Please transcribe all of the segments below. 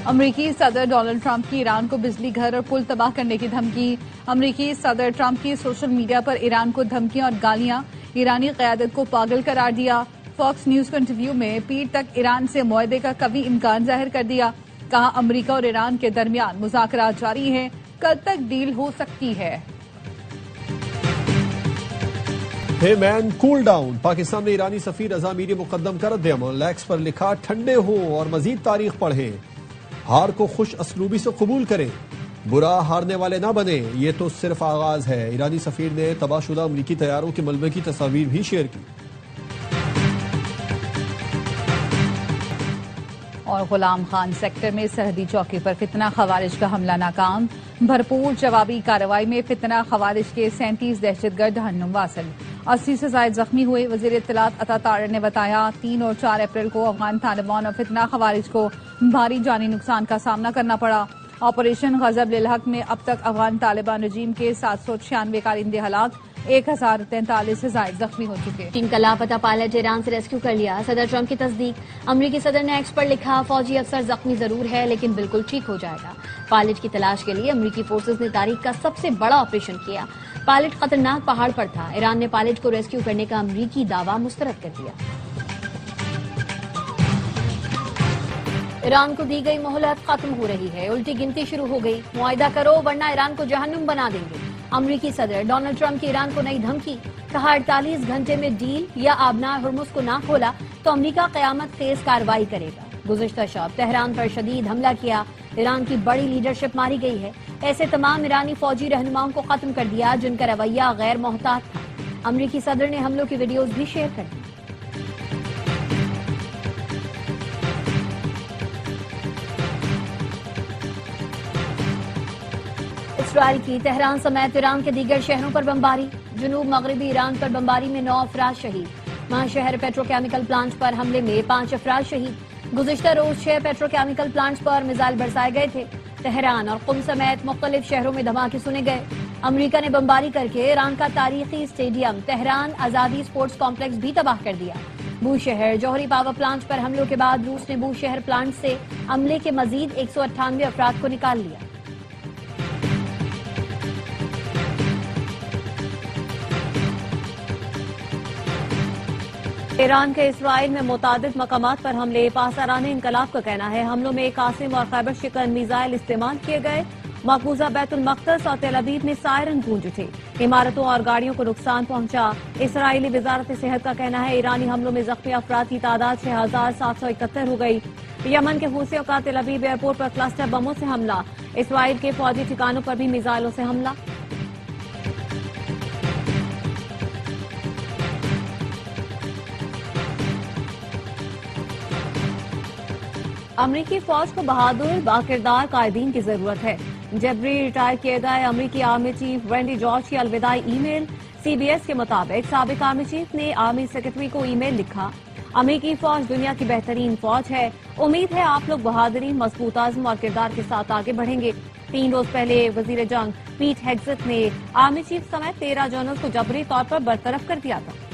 امریکی صدر Donald Trump کی ایران کو بجلی گھر اور پل تباہ کرنے کی دھمکی۔ امریکی صدر ٹرمپ کی سوشل میڈیا پر ایران کو دھمکیاں اور گالیاں، ایرانی قیادت کو پاگل قرار دیا۔ فاکس نیوز کو انٹرویو میں پیر تک ایران سے معاہدے کا قوی امکان ظاہر کر دیا۔ کہا امریکہ اور ایران کے درمیان مذاکرات جاری ہیں، کل تک ڈیل ہو سکتی ہے۔ ہے مین کول ڈاؤن، پاکستان میں ایرانی سفیر رضا میری مقدم کا رد عمل، ایکس پر لکھا ٹھنڈے ہوں اور مزید تاریخ پڑھیں، ہار کو خوش اسلوبی سے قبول کریں، برا ہارنے والے نہ بنیں، یہ تو صرف آغاز ہے۔ ایرانی سفیر نے تباہ شدہ امریکی طیاروں کے ملبے کی تصاویر بھی شیئر کی۔ اور غلام خان سیکٹر میں سرحدی چوکی پر فتنہ خوارج کا حملہ ناکام، بھرپور جوابی کارروائی میں فتنہ خوارج کے 37 دہشت گرد جہنم واصل، 80 سے زائد زخمی ہوئے۔ وزیر اطلاعات عطا طاہر نے بتایا 3 اور 4 اپریل کو افغان طالبان اور فتنہ خوارج کو بھاری جانی نقصان کا سامنا کرنا پڑا۔ آپریشن غضب للحق میں اب تک افغان طالبان رجیم کے 796 کارندے ہلاک، 1043 سے زائد زخمی ہو چکے۔ چین کا لاپتہ پائلٹ ایران سے ریسکیو کر لیا، صدر ٹرمپ کی تصدیق۔ امریکی صدر نے ایکس پر لکھا فوجی افسر زخمی ضرور ہے لیکن بالکل ٹھیک ہو جائے گا۔ پائلٹ کی تلاش کے لیے امریکی فورسز نے تاریخ کا سب سے بڑا آپریشن کیا۔ پائلٹ خطرناک پہاڑ پر تھا، ایران نے پائلٹ کو ریسکیو کرنے کا امریکی دعویٰ مسترد کر دیا۔ ایران کو دی گئی مہلت ختم ہو رہی ہے، الٹی گنتی شروع ہو گئی، معاہدہ کرو ورنہ ایران کو جہنم بنا دیں گے۔ امریکی صدر ڈونلڈ ٹرمپ کی ایران کو نئی دھمکی، کہا 48 گھنٹے میں ڈیل یا آبنار ہرمز کو نہ کھولا تو امریکہ قیامت خیز کارروائی کرے گا۔ گزشتہ شب تہران پر شدید حملہ کیا، ایران کی بڑی لیڈرشپ ماری گئی ہے، ایسے تمام ایرانی فوجی رہنماؤں کو ختم کر دیا جن کا رویہ غیر محتاط تھا۔ امریکی صدر نے حملوں کی ویڈیوز بھی شیئر کر دی۔ اسرائیل کی تہران سمیت ایران کے دیگر شہروں پر بمباری، جنوب مغربی ایران پر بمباری میں 9 افراد شہید، وہاں شہر پیٹروکیمیکل پلانٹ پر حملے میں 5 افراد شہید۔ گزشتہ روز 6 پیٹروکیمیکل پلانٹس پر میزائل برسائے گئے تھے۔ تہران اور قم سمیت مختلف شہروں میں دھماکے سنے گئے۔ امریکہ نے بمباری کر کے ایران کا تاریخی اسٹیڈیم تہران آزادی اسپورٹس کمپلیکس بھی تباہ کر دیا۔ بوشہر جوہری پاور پلانٹ پر حملوں کے بعد روس نے بوشہر پلانٹ سے عملے کے مزید 198 افراد کو نکال لیا۔ ایران کے اسرائیل میں متعدد مقامات پر حملے، پاسداران انقلاب کا کہنا ہے حملوں میں قاسم اور خیبر شکن میزائل استعمال کیے گئے۔ مقبوضہ بیت المقدس اور تل ابیب میں سائرن گونج اٹھے، عمارتوں اور گاڑیوں کو نقصان پہنچا۔ اسرائیلی وزارت صحت کا کہنا ہے ایرانی حملوں میں زخمی افراد کی تعداد 6771 ہو گئی۔ یمن کے حوثیوں کا تل ابیب ایئرپورٹ پر کلسٹر بموں سے حملہ، اسرائیل کے فوجی ٹھکانوں پر بھی میزائلوں سے حملہ۔ امریکی فوج کو بہادر باکردار قائدین کی ضرورت ہے، جبری ریٹائر کیے گئے امریکی آرمی چیف رینڈی جارج کی الوداعی ای میل۔ سی بی ایس کے مطابق سابق آرمی چیف نے آرمی سیکرٹری کو ای میل لکھا، امریکی فوج دنیا کی بہترین فوج ہے، امید ہے آپ لوگ بہادری، مضبوط عزم اور کردار کے ساتھ آگے بڑھیں گے۔ 3 روز پہلے وزیر جنگ پیٹ ہیگزت نے آرمی چیف سمیت 13 جنرلز کو جبری طور پر برطرف کر دیا تھا۔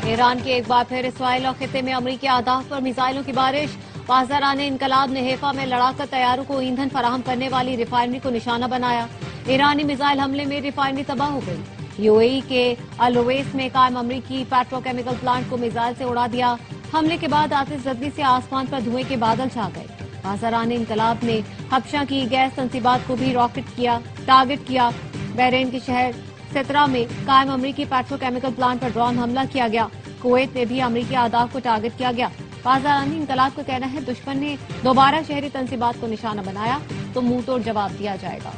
ایران کے ایک بار پھر اسرائیل اور خطے میں امریکی اہداف پر میزائلوں کی بارش، پاسداران انقلاب نے حیفا میں لڑاکا طیاروں کو ایندھن فراہم کرنے والی ریفائنری کو نشانہ بنایا، ایرانی میزائل حملے میں ریفائنری تباہ ہو گئی۔ یو اے ای کے الویس میں قائم امریکی پیٹروکیمیکل پلانٹ کو میزائل سے اڑا دیا، حملے کے بعد آتش زدگی سے آسمان پر دھوئیں کے بادل چھا گئے۔ پاسداران انقلاب نے حبشہ کی گیس تنصیبات کو بھی ٹارگٹ کیا، بحرین کے شہر سترا میں قائم امریکی پیٹروکیمیکل پلانٹ پر ڈرون حملہ کیا گیا، کویت میں بھی امریکی اہداف کو ٹارگٹ کیا گیا۔ پاسداران انقلاب کا کہنا ہے دشمن نے دوبارہ شہری تنصیبات کو نشانہ بنایا تو منہ توڑ جواب دیا جائے گا۔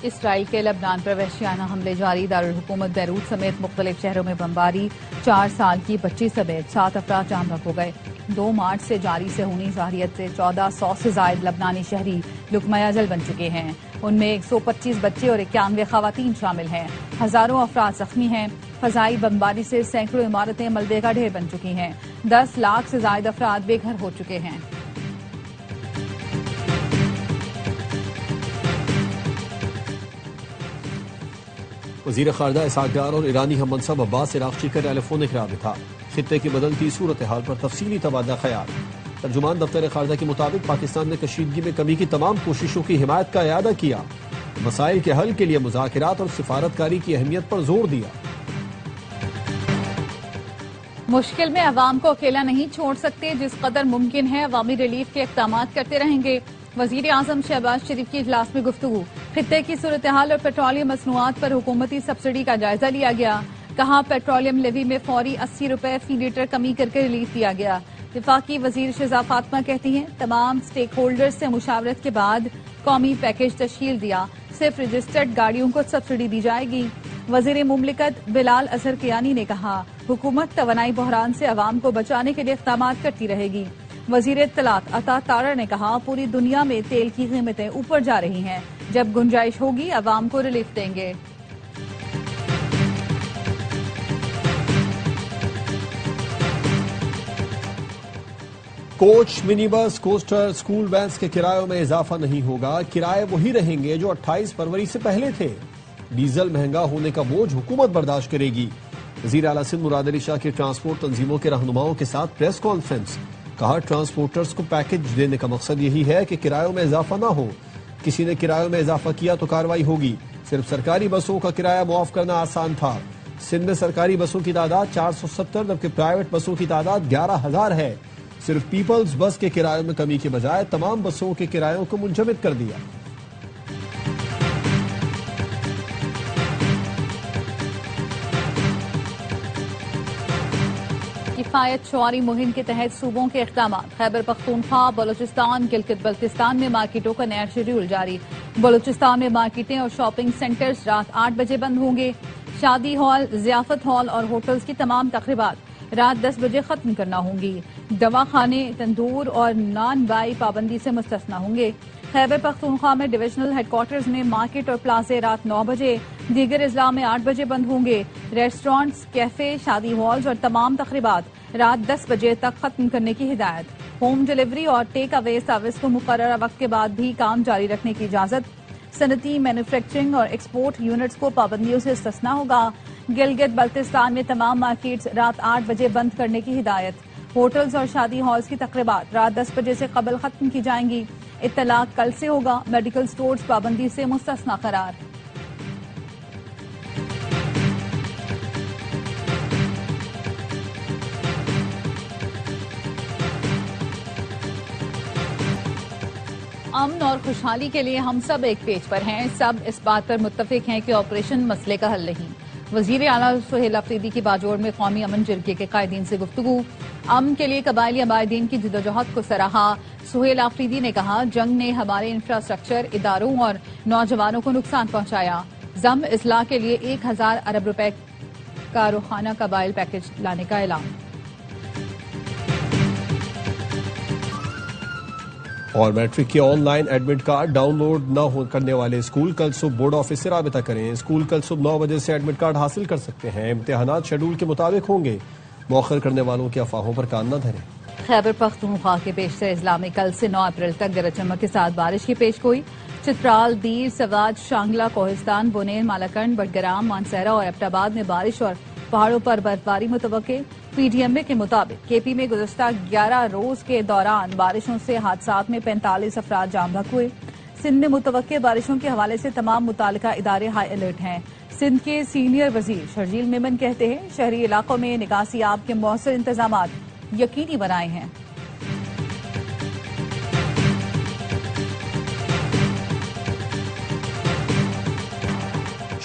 اسرائیل کے لبنان پر وحشیانہ حملے جاری، دارالحکومت بیروت سمیت مختلف شہروں میں بمباری، 4 سال کی بچی سمیت 7 افراد جاں بحق ہو گئے۔ 2 مارچ سے جاری صہیونی ظاہریت سے 1400 سے زائد لبنانی شہری لقمہ اجل بن چکے ہیں، ان میں 125 بچے اور 91 خواتین شامل ہیں، ہزاروں افراد زخمی ہیں۔ فضائی بمباری سے سینکڑوں عمارتیں ملبے کا ڈھیر بن چکی ہیں، 10 لاکھ سے زائد افراد بے گھر ہو چکے ہیں۔ وزیر خارجہ اسحاق ڈار اور ایرانی ہم منصب عباس عراقچی کا ٹیلی فونک رابطہ، خطے کی بدلتی صورتحال پر تفصیلی تبادلہ خیال۔ ترجمان دفتر خارجہ کے مطابق پاکستان نے کشیدگی میں کمی کی تمام کوششوں کی حمایت کا اعادہ کیا، مسائل کے حل کے لیے مذاکرات اور سفارتکاری کی اہمیت پر زور دیا۔ مشکل میں عوام کو اکیلا نہیں چھوڑ سکتے، جس قدر ممکن ہے عوامی ریلیف کے اقدامات کرتے رہیں گے۔ وزیر اعظم شہباز شریف کی اجلاس میں گفتگو، خطے کی صورتحال اور پیٹرولیم مصنوعات پر حکومتی سبسڈی کا جائزہ لیا گیا۔ کہا پیٹرولیم لیوی میں فوری 80 روپے فی لیٹر کمی کر کے ریلیف دیا گیا۔ وفاقی وزیر شہزاد فاطمہ کہتی ہیں تمام سٹیک ہولڈرز سے مشاورت کے بعد قومی پیکج تشکیل دیا، صرف رجسٹرڈ گاڑیوں کو سبسڈی دی جائے گی۔ وزیر مملکت بلال اظہر کیانی نے کہا حکومت توانائی بحران سے عوام کو بچانے کے لیے اقدامات کرتی رہے گی۔ وزیر اطلاعات عطا تارڑ نے کہا پوری دنیا میں تیل کی قیمتیں اوپر جا رہی ہیں، جب گنجائش ہوگی عوام کو ریلیف دیں گے۔ کوچ، منی بس، کوسٹر، اسکول وینس کے کرایوں میں اضافہ نہیں ہوگا، کرائے وہی رہیں گے جو 28 فروری سے پہلے تھے۔ ڈیزل مہنگا ہونے کا بوجھ حکومت برداشت کرے گی۔ وزیر اعلیٰ سندھ مراد علی شاہ کی ٹرانسپورٹ تنظیموں کے رہنماؤں کے ساتھ پریس کانفرنس، کہا ٹرانسپورٹرز کو پیکج دینے کا مقصد یہی ہے کہ کرایوں میں اضافہ نہ ہو، کسی نے کرایوں میں اضافہ کیا تو کارروائی ہوگی۔ صرف سرکاری بسوں کا کرایہ معاف کرنا آسان تھا۔ سندھ میں سرکاری بسوں کی تعداد 470 جبکہ پرائیویٹ بسوں کی تعداد 11,000 ہے۔ صرف پیپلز بس کے کرایوں میں کمی کے بجائے تمام بسوں کے کرایوں کو منجمد کر دیا۔ کفایت شعاری مہم کے تحت صوبوں کے اقدامات، خیبر پختونخوا، بلوچستان، گلگت بلتستان میں مارکیٹوں کا نیا شیڈول جاری۔ بلوچستان میں مارکیٹیں اور شاپنگ سینٹرز رات 8 بجے بند ہوں گے۔ شادی ہال، ضیافت ہال اور ہوٹلز کی تمام تقریبات رات 10 بجے ختم کرنا ہوں گی۔ دواخانے، تندور اور نان بائی پابندی سے مستثنی ہوں گے۔ خیبر پختونخوا میں ڈویژنل ہیڈ کوارٹرز میں مارکیٹ اور پلازے رات 9 بجے، دیگر اضلاع میں 8 بجے بند ہوں گے۔ ریسٹورانٹس، کیفے، شادی ہالز اور تمام تقریبات رات 10 بجے تک ختم کرنے کی ہدایت۔ ہوم ڈیلیوری اور ٹیک اوے سروس کو مقررہ وقت کے بعد بھی کام جاری رکھنے کی اجازت۔ صنعتی، مینوفیکچرنگ اور ایکسپورٹ یونٹس کو پابندیوں سے استثناء ہوگا۔ گلگت بلتستان میں تمام مارکیٹس رات 8 بجے بند کرنے کی ہدایت۔ ہوٹلز اور شادی ہالز کی تقریبات رات 10 بجے سے قبل ختم کی جائیں گی۔ اطلاق کل سے ہوگا۔ میڈیکل سٹورز پابندی سے مستثنیٰ قرار۔ امن اور خوشحالی کے لیے ہم سب ایک پیج پر ہیں، سب اس بات پر متفق ہیں کہ آپریشن مسئلے کا حل نہیں۔ وزیر اعلیٰ سہیل آفریدی کی باجوڑ میں قومی امن جرگے کے قائدین سے گفتگو، امن کے لیے قبائلی عمائدین کی جدوجہد کو سراہا۔ سہیل آفریدی نے کہا جنگ نے ہمارے انفراسٹرکچر، اداروں اور نوجوانوں کو نقصان پہنچایا۔ ضم اصلاح کے لیے 1000 ارب روپے کا روحانہ قبائل پیکج لانے کا اعلان۔ اور میٹرک کے online admit card download نہ کرنے والے اسکول کل صبح بورڈ آفس سے رابطہ کریں۔ اسکول کل صبح 9 بجے سے ایڈمٹ کارڈ حاصل کر سکتے ہیں۔ امتحانات شیڈول کے مطابق ہوں گے، مؤخر کرنے والوں کی افواہوں پر کان نہ دھریں۔ خیبر پختونخوا کے بیشتر اضلاع میں کل سے 9 اپریل تک گرج چمک کے ساتھ بارش کی پیشگوئی۔ چترال، دیر، سوات، شانگلہ، کوہستان، بونیر، مالاکنڈ، بٹگرام، مانسہرہ اور ایبٹ آباد میں بارش اور پہاڑوں پر برفباری متوقع۔ پی ڈی ایم اے کے مطابق کے پی میں گزشتہ 11 روز کے دوران بارشوں سے حادثات میں 45 افراد جاں بحق ہوئے۔ سندھ میں متوقع بارشوں کے حوالے سے تمام متعلقہ ادارے ہائی الرٹ ہیں۔ سندھ کے سینئر وزیر شرجیل میمن کہتے ہیں شہری علاقوں میں نکاسی آب کے مؤثر انتظامات یقینی بنائے ہیں۔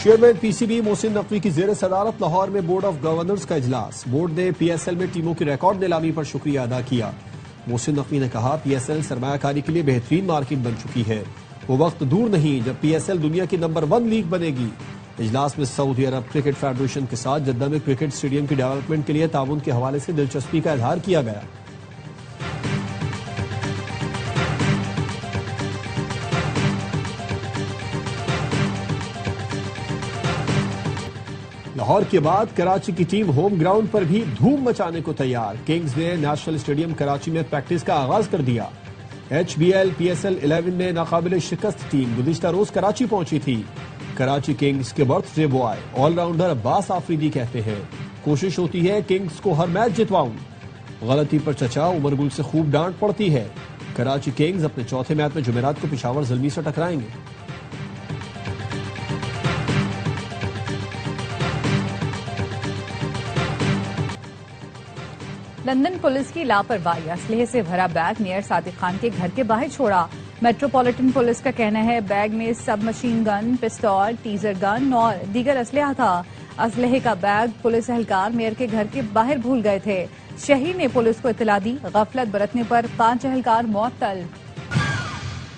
Chairman P C B Mohsin Naqvi کی زیر صدارت لاہور میں بورڈ آف گورنرز کا اجلاس، بورڈ نے پی ایس ایل میں ٹیموں کی ریکارڈ نیلامی پر شکریہ ادا کیا۔ محسن نقوی نے کہا پی ایس ایل سرمایہ کاری کے لیے بہترین مارکیٹ بن چکی ہے، وہ وقت دور نہیں جب پی ایس ایل دنیا کی نمبر 1 لیگ بنے گی۔ اجلاس میں سعودی عرب کرکٹ فیڈریشن کے ساتھ جدہ میں کرکٹ اسٹیڈیم کی ڈیولپمنٹ کے لیے تعاون کے حوالے سے دلچسپی کا اظہار کیا گیا۔ لاہور کے بعد کراچی کی ٹیم ہوم گراؤنڈ پر بھی دھوم مچانے کو تیار۔ کنگز نے نیشنل اسٹیڈیم کراچی میں پریکٹس کا آغاز کر دیا۔ H B L P S L 11 میں ناقابل شکست ٹیم گزشتہ روز کراچی پہنچی تھی۔ کراچی کنگز کے birthday boy all rounder Abbas Afridi کہتے ہیں کوشش ہوتی ہے کنگز کو ہر میچ جتواؤں، غلطی پر چچا عمر گل سے خوب ڈانٹ پڑتی ہے۔ کراچی کنگز اپنے چوتھے میچ میں جمعرات کو پشاور زلمی سے ٹکرائیں گے۔ لندن پولیس کی لاپرواہی، اسلحے سے بھرا بیگ میئر صادق خان کے گھر کے باہر چھوڑا۔ میٹروپولیٹن پولیس کا کہنا ہے بیگ میں سب مشین گن، پستول، ٹیزر گن اور دیگر اسلحہ تھا۔ اسلحے کا بیگ پولیس اہلکار میئر کے گھر کے باہر بھول گئے تھے۔ شہری نے پولیس کو اطلاع دی، غفلت برتنے پر 5 اہلکار معطل۔